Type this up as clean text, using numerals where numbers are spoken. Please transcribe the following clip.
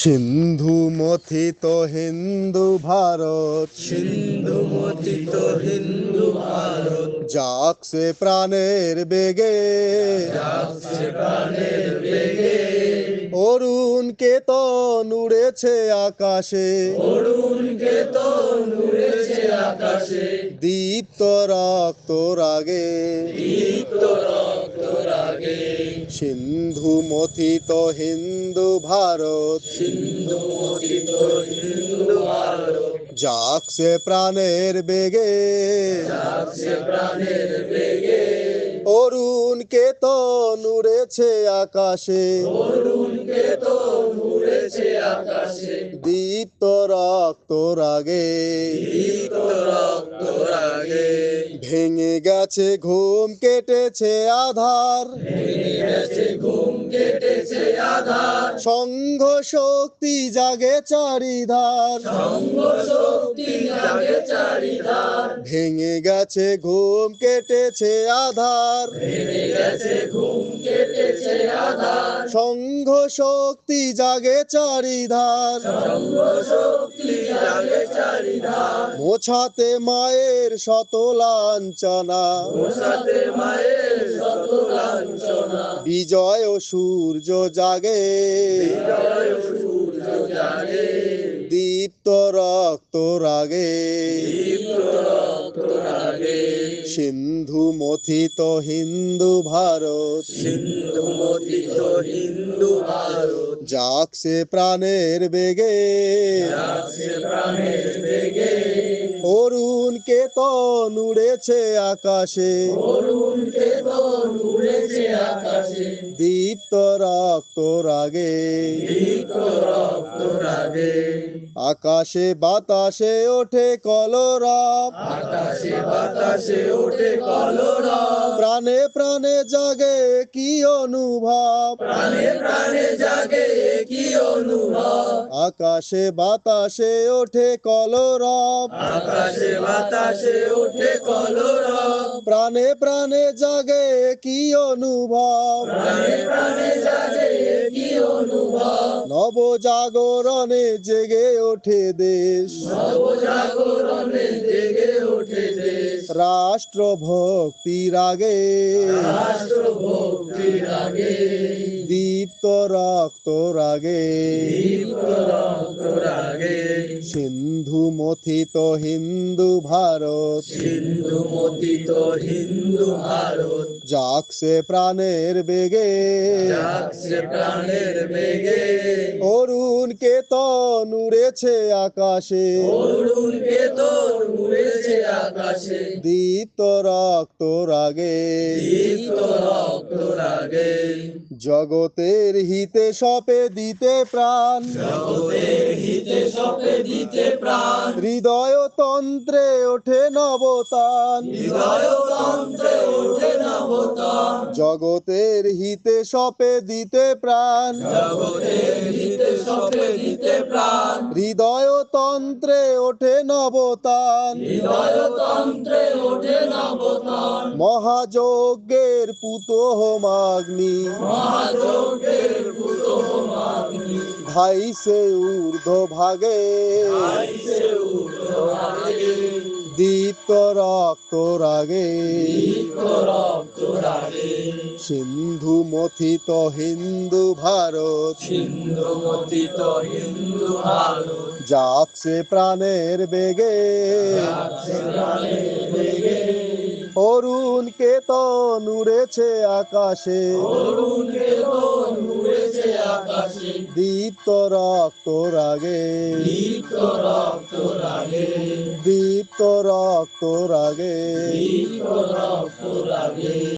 সিন্ধু মথিত হিন্দু ভারত, সিন্ধু মথিত হিন্দু ভারত, জাগছে প্রাণের বেগে, জাগছে প্রাণের বেগে। অরুণ কেতন উড়েছে আকাশে, অরুণ কেতন উড়েছে আকাশে, দীপ্ত রক্ত রাগে। দীপ্ত রক্ত রাগে। সিন্ধু মথিত হিন্দু ভারত, সিন্ধু মথিত হিন্দু ভারত, জাগছে প্রাণের বেগে, জাগছে প্রাণের বেগে। অরুণ কেতন উড়েছে আকাশে, অরুণ কেতন উড়েছে আকাশে, দীপ্ত রক্ত রাগে। দীপ্ত রক্ত রাগে। ভেঙে গেছে ঘুম, কেটেছে আধার, ভেঙে গেছে ঘুম, কেটেছে আধার, সংঘ শক্তি জাগে চারিধার। সঙ্গ শক্তি জাগে চারিধার। ভেঙে গেছে ঘুম, কেটেছে আধার, ভেঙে গেছে ঘুম, কেটেছে আধার, সংঘ শক্তি জাগে চারিধার। সঙ্গ শক্তি জাগে চারিধার। মোছাতে মায়ের শত লাঞ্ছনা, মোছাতে মায়ের শত লাঞ্ছনা, বিজয় ও সূর্য জাগে, বিজয় সূর্য জাগে। দীপ্ত রক্ত রাগে। দীপ্ত রক্ত রাগে। সিন্ধু মথিত হিন্দু ভারত, সিন্ধু মথিত হিন্দু ভারত, জাগছে প্রাণের বেগে, জাগছে প্রাণের বেগে। অরুণ কেতন উড়েছে আকাশে, অরুণ কেতন উড়েছে আকাশে, দীপ্ত রক্ত রাগে। দীপ্ত রক্ত রাগে। আকাশে বাতাসে ওঠে কলরব, আকাশে বাতাসে ওঠে কলরব, প্রাণে প্রাণে জাগে কি অনুভব। প্রাণে প্রাণে জাগে কি অনুভব। আকাশে বাতাসে ওঠে কলরব, আকাশে বাতাসে ওঠে কলরব, প্রাণে প্রাণে জাগে কি অনুভব। প্রাণে প্রাণে জাগে কি অনুভব। নবজাগরণে জেগে ওঠে দেশ, নবজাগরণে জেগে ওঠে দেশ, রাষ্ট্র ভক্তির আগে, রাষ্ট্র ভক্তির আগে। দীপ্ত রক্ত রাগে। দীপ্ত রক্ত রাগে। সিন্ধু মথিত হিন্দু ভারত, সিন্ধু মথিত হিন্দু ভারত, জাগছে প্রাণের বেগে, জাগছে প্রাণের বেগে। অরুণ কেতন উড়েছে আকাশে, অরুণ কেতন উড়েছে আকাশে, দীপ্ত রক্ত রাগে। দীপ্ত রক্ত রাগে। জগতের হিতে সপে দিতে প্রাণ, জগতের হিতে সপে দিতে প্রাণ, হৃদয় তন্ত্রে ওঠে নবতান। হৃদয় তন্ত্রে ওঠে নবতান। জগতের হিতে সপে দিতে প্রাণ, জগতের হিতে সপে দিতে প্রাণ, হৃদয় তন্ত্রে ওঠে নবতান। হৃদয় তন্ত্রে ওঠে নবতান। মহাযজ্ঞের পুত হোমাগ্নি, মহাযজ্ঞের পুত হোমাগ্নি, ধাইছে ঊর্ধ্ব ভাগে, আইছে ঊর্ধ্বভাগে। দীপ্ত রক্ত রাগে। দীপ্ত রক্ত রাগে। সিন্ধু মথিত হিন্দু ভারত, সিন্ধু মথিত হিন্দু ভারত, জাগছে প্রাণের বেগে, জাগছে প্রাণের বেগে। অরুণ কেতন উড়েছে আকাশে, অরুণ কেতন উড়েছে আকাশে, দীপ্ত রক্ত রাগে। দীপ্ত রক্ত রাগে। দীপ্ত রক্ত রাগে। দীপ্ত রক্ত রাগে।